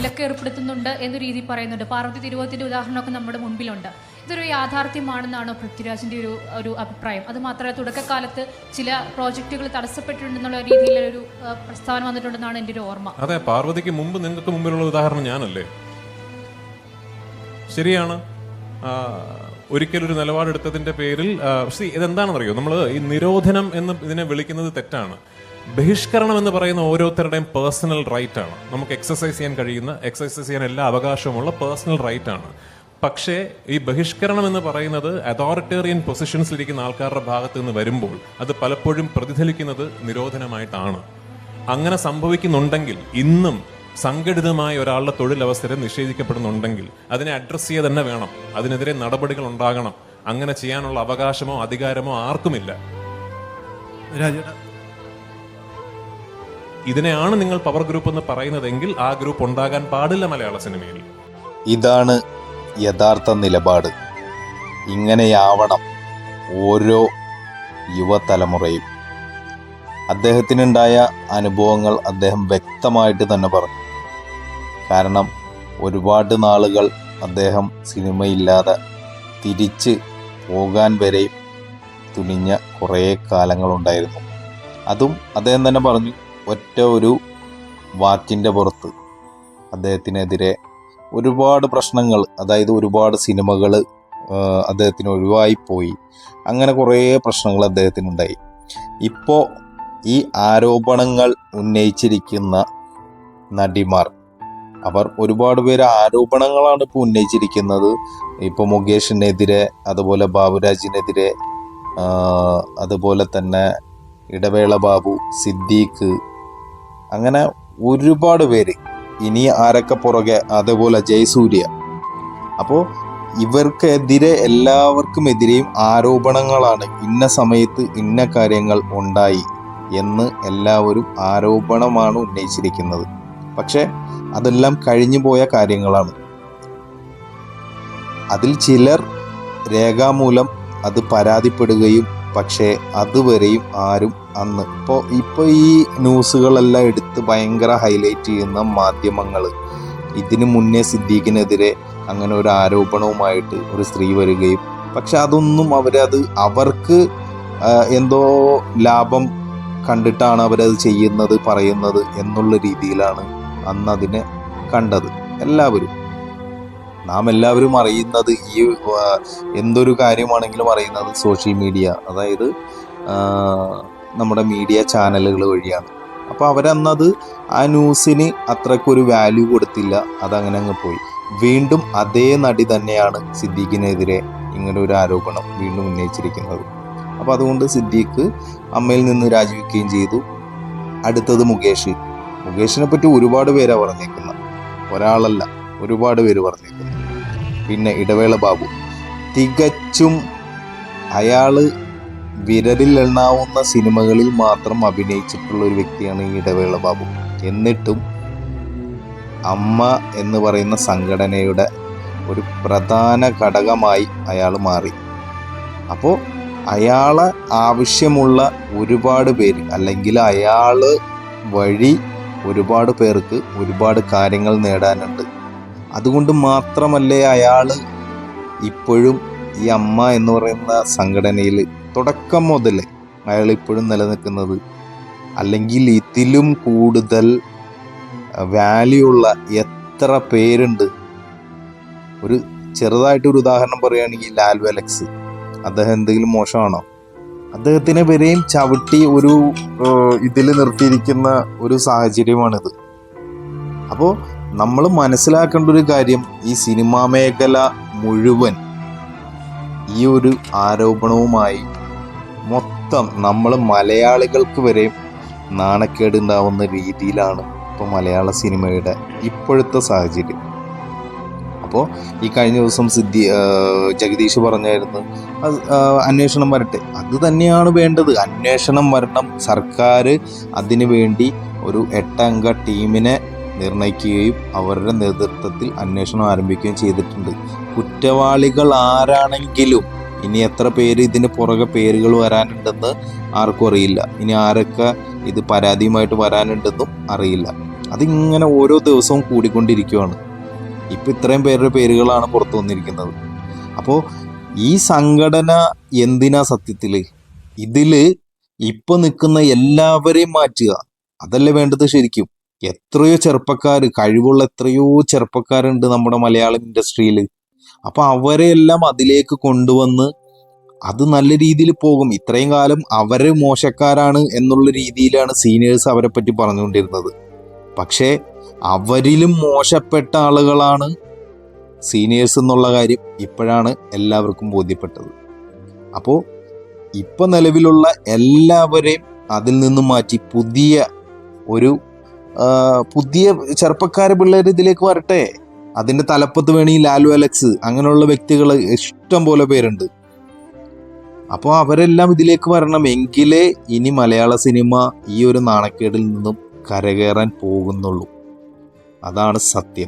വിലക്ക് ഏർപ്പെടുത്തുന്നുണ്ട് എന്ന രീതി പറയുന്നുണ്ട്. പാർവതി തിരുവോത്തിന്റെ ഉദാഹരണമൊക്കെ നമ്മുടെ മുൻപിലുണ്ട്. ഇതൊരു യാഥാർത്ഥ്യമാണെന്നാണോ പൃഥ്വിരാജിന്റെ ഒരു അഭിപ്രായം? അത് മാത്രമല്ല, തുടക്കകാലത്ത് ചില പ്രോജക്റ്റുകൾ തടസ്സപ്പെട്ടിട്ടുണ്ടെന്നുള്ള രീതിയിലൊരു പ്രസ്താവന വന്നിട്ടുണ്ടെന്നാണ് എൻ്റെ ഒരു ഓർമ്മ. അതെ, പാർവതിക്ക് മുമ്പ് നിങ്ങൾക്ക് മുമ്പിലുള്ള ഉദാഹരണം ഞാനല്ലേ? ശരിയാണ്. ഒരിക്കലൊരു നിലപാടെടുത്തതിന്റെ പേരിൽ ഇതെന്താണെന്നറിയോ, നമ്മൾ ഈ നിരോധനം എന്ന് ഇതിനെ വിളിക്കുന്നത് തെറ്റാണ്. ബഹിഷ്കരണം എന്ന് പറയുന്ന ഓരോരുത്തരുടെയും പേഴ്സണൽ റൈറ്റ് ആണ്. നമുക്ക് എക്സസൈസ് ചെയ്യാൻ എല്ലാ അവകാശവുമുള്ള പേഴ്സണൽ റൈറ്റ് ആണ്. പക്ഷേ ഈ ബഹിഷ്കരണം എന്ന് പറയുന്നത് അതോറിറ്റേറിയൻ പൊസിഷൻസിലിരിക്കുന്ന ആൾക്കാരുടെ ഭാഗത്ത് നിന്ന് വരുമ്പോൾ അത് പലപ്പോഴും പ്രതിഫലിക്കുന്നത് നിരോധനമായിട്ടാണ്. അങ്ങനെ സംഭവിക്കുന്നുണ്ടെങ്കിൽ, ഇന്നും സംഘടിതമായ ഒരാളുടെ തൊഴിലവസരം നിഷേധിക്കപ്പെടുന്നുണ്ടെങ്കിൽ അതിനെ അഡ്രസ് ചെയ്യുക തന്നെ വേണം. അതിനെതിരെ നടപടികൾ ഉണ്ടാകണം. അങ്ങനെ ചെയ്യാനുള്ള അവകാശമോ അധികാരമോ ആർക്കുമില്ല. ഇതിനെയാണ് നിങ്ങൾ പവർ ഗ്രൂപ്പ് എന്ന് പറയുന്നതെങ്കിൽ ആ ഗ്രൂപ്പ് ഉണ്ടാകാൻ പാടില്ല മലയാള സിനിമയിൽ. ഇതാണ് യഥാർത്ഥ നിലപാട്. ഇങ്ങനെയാവണം ഓരോ യുവതലമുറയും. അദ്ദേഹത്തിനുണ്ടായ അനുഭവങ്ങൾ അദ്ദേഹം വ്യക്തമായിട്ട് തന്നെ പറഞ്ഞു. കാരണം ഒരുപാട് നാളുകൾ അദ്ദേഹം സിനിമയില്ലാതെ തിരിച്ച് പോകാൻ വരെ തുനിഞ്ഞ കുറേ കാലങ്ങളുണ്ടായിരുന്നു. അതും അദ്ദേഹം തന്നെ പറഞ്ഞു. ഒറ്റ ഒരു വാക്കിൻ്റെ പുറത്ത് അദ്ദേഹത്തിനെതിരെ ഒരുപാട് പ്രശ്നങ്ങൾ, അതായത് ഒരുപാട് സിനിമകൾ അദ്ദേഹത്തിന് ഒഴിവായിപ്പോയി. അങ്ങനെ കുറേ പ്രശ്നങ്ങൾ അദ്ദേഹത്തിനുണ്ടായി. ഇപ്പോൾ ഈ ആരോപണങ്ങൾ ഉന്നയിച്ചിരിക്കുന്ന നടിമാർ, അവർ ഒരുപാട് പേര് ആരോപണങ്ങളാണ് ഇപ്പോൾ ഉന്നയിച്ചിരിക്കുന്നത്. ഇപ്പോൾ മുകേഷിനെതിരെ, അതുപോലെ ബാബുരാജിനെതിരെ, അതുപോലെ തന്നെ ഇടവേള ബാബു, സിദ്ദീഖ്, അങ്ങനെ ഒരുപാട് പേര്. ഇനി ആരൊക്കെ പുറകെ, അതേപോലെ ജയസൂര്യ. അപ്പോൾ ഇവർക്കെതിരെ, എല്ലാവർക്കുമെതിരെയും ആരോപണങ്ങളാണ്. ഇന്ന സമയത്ത് ഇന്ന കാര്യങ്ങൾ ഉണ്ടായി എന്ന് എല്ലാവരും ആരോപണമാണ് ഉന്നയിച്ചിരിക്കുന്നത്. പക്ഷെ അതെല്ലാം കഴിഞ്ഞു പോയ കാര്യങ്ങളാണ്. അതിൽ ചിലർ രേഖാമൂലം അത് പരാതിപ്പെടുകയും, പക്ഷേ അതുവരെയും ആരും അന്ന് ഇപ്പോൾ ഈ ന്യൂസുകളെല്ലാം എടുത്ത് ഭയങ്കര ഹൈലൈറ്റ് ചെയ്യുന്ന മാധ്യമങ്ങൾ, ഇതിനു മുന്നേ സിദ്ദീഖിനെതിരെ അങ്ങനെ ഒരു ആരോപണവുമായിട്ട് ഒരു സ്ത്രീ വരികയും, പക്ഷെ അതൊന്നും അവർക്ക് എന്തോ ലാഭം കണ്ടിട്ടാണ് അവരത് ചെയ്യുന്നത്, പറയുന്നത് എന്നുള്ള രീതിയിലാണ് അന്ന് അതിനെ കണ്ടത്. നാം എല്ലാവരും അറിയുന്നത്, ഈ എന്തൊരു കാര്യമാണെങ്കിലും അറിയുന്നത് സോഷ്യൽ മീഡിയ, അതായത് നമ്മുടെ മീഡിയ ചാനലുകൾ വഴിയാണ്. അപ്പോൾ അവരന്നത് ആ ന്യൂസിന് അത്രയ്ക്കൊരു വാല്യൂ കൊടുത്തില്ല. അതങ്ങനെ അങ്ങ് പോയി. വീണ്ടും അതേ നടി തന്നെയാണ് സിദ്ദീഖിനെതിരെ ഇങ്ങനെ ഒരു ആരോപണം വീണ്ടും ഉന്നയിച്ചിരിക്കുന്നത്. അപ്പോൾ അതുകൊണ്ട് സിദ്ദീഖ് അമ്മയിൽ നിന്ന് രാജിവെക്കുകയും ചെയ്തു. അടുത്തത് മുകേഷിനെ പറ്റി ഒരുപാട് പേരാണ് പറഞ്ഞേക്കുന്നത്, ഒരാളല്ല, ഒരുപാട് പേര് പറഞ്ഞേക്കുന്നു. പിന്നെ ഇടവേള ബാബു, തികച്ചും അയാൾ വിരലിൽ എണ്ണാവുന്ന സിനിമകളിൽ മാത്രം അഭിനയിച്ചിട്ടുള്ള ഒരു വ്യക്തിയാണ് ഈ ഇടവേള ബാബു. എന്നിട്ടും അമ്മ എന്ന് പറയുന്ന സംഘടനയുടെ ഒരു പ്രധാന ഘടകമായി അയാൾ മാറി. അപ്പോൾ അയാളെ ആവശ്യമുള്ള ഒരുപാട് പേര്, അല്ലെങ്കിൽ അയാൾ വഴി ഒരുപാട് പേർക്ക് ഒരുപാട് കാര്യങ്ങൾ നേടാനുണ്ട്. അതുകൊണ്ട് മാത്രമല്ലേ അയാൾ ഇപ്പോഴും ഈ അമ്മ എന്ന് പറയുന്ന സംഘടനയിൽ തുടക്കം മുതൽ അയാൾ ഇപ്പോഴും നിലനിൽക്കുന്നത്. അല്ലെങ്കിൽ ഇതിലും കൂടുതൽ വാല്യൂ ഉള്ള എത്ര പേരുണ്ട്. ഒരു ചെറുതായിട്ടൊരു ഉദാഹരണം പറയുകയാണെങ്കിൽ ലാൽവു അലക്സ്, അദ്ദേഹം എന്തെങ്കിലും മോശമാണോ? അദ്ദേഹത്തിനെ വരെയും ചവിട്ടി ഒരു ഇതിൽ നിർത്തിയിരിക്കുന്ന ഒരു സാഹചര്യമാണിത്. അപ്പോൾ നമ്മൾ മനസ്സിലാക്കേണ്ട ഒരു കാര്യം, ഈ സിനിമാ മേഖല മുഴുവൻ ഈ ഒരു ആരോപണവുമായി മൊത്തം നമ്മൾ മലയാളികൾക്ക് വരെ നാണക്കേട് ഉണ്ടാവുന്ന രീതിയിലാണ് ഇപ്പോൾ മലയാള സിനിമയുടെ ഇപ്പോഴത്തെ സാഹചര്യം. അപ്പോൾ ഈ കഴിഞ്ഞ ദിവസം ജഗദീഷ് പറഞ്ഞായിരുന്നു അന്വേഷണം വരട്ടെ. അത് തന്നെയാണ് വേണ്ടത്, അന്വേഷണം വരണം. സർക്കാർ അതിനു വേണ്ടി ഒരു 8 അംഗ ടീമിനെ നിർണയിക്കുകയും അവരുടെ നേതൃത്വത്തിൽ അന്വേഷണം ആരംഭിക്കുകയും ചെയ്തിട്ടുണ്ട്. കുറ്റവാളികൾ ആരാണെങ്കിലും ഇനി എത്ര പേര് ഇതിന് പുറകെ പേരുകൾ വരാനുണ്ടെന്ന് ആർക്കും അറിയില്ല. ഇനി ആരൊക്കെ ഇത് പരാതിയുമായിട്ട് വരാനുണ്ടെന്നും അറിയില്ല. അതിങ്ങനെ ഓരോ ദിവസവും കൂടിക്കൊണ്ടിരിക്കുകയാണ്. ഇപ്പം ഇത്രയും പേരുടെ പേരുകളാണ് പുറത്തു വന്നിരിക്കുന്നത്. അപ്പോൾ ഈ സംഘടന എന്തിനാ സത്യത്തിൽ? ഇതിൽ ഇപ്പം നിൽക്കുന്ന എല്ലാവരെയും മാറ്റുക, അതല്ലേ വേണ്ടത് ശരിക്കും. എത്രയോ ചെറുപ്പക്കാർ, കഴിവുള്ള എത്രയോ ചെറുപ്പക്കാരുണ്ട് നമ്മുടെ മലയാളം ഇൻഡസ്ട്രിയിൽ. അപ്പോൾ അവരെല്ലാം അതിലേക്ക് കൊണ്ടുവന്ന് അത് നല്ല രീതിയിൽ പോകും. ഇത്രയും കാലം അവർ മോശക്കാരാണ് എന്നുള്ള രീതിയിലാണ് സീനിയേഴ്സ് അവരെ പറ്റി പറഞ്ഞുകൊണ്ടിരുന്നത്. പക്ഷേ അവരിലും മോശപ്പെട്ട ആളുകളാണ് സീനിയേഴ്സ് എന്നുള്ള കാര്യം ഇപ്പോഴാണ് എല്ലാവർക്കും ബോധ്യപ്പെട്ടത്. അപ്പോൾ ഇപ്പം നിലവിലുള്ള എല്ലാവരെയും അതിൽ നിന്നും മാറ്റി പുതിയ ചെറുപ്പക്കാരെ പിള്ളേർ ഇതിലേക്ക് വരട്ടെ. അതിൻ്റെ തലപ്പത്ത് വേണി ലാലു അലക്സ്, അങ്ങനെയുള്ള വ്യക്തികൾ ഇഷ്ടം പോലെ പേരുണ്ട്. അപ്പോൾ അവരെല്ലാം ഇതിലേക്ക് വരണം, എങ്കിലേ ഇനി മലയാള സിനിമ ഈ ഒരു നാണക്കേടിൽ നിന്നും കരകയറാൻ പോകുന്നുള്ളൂ. അതാണ് സത്യം.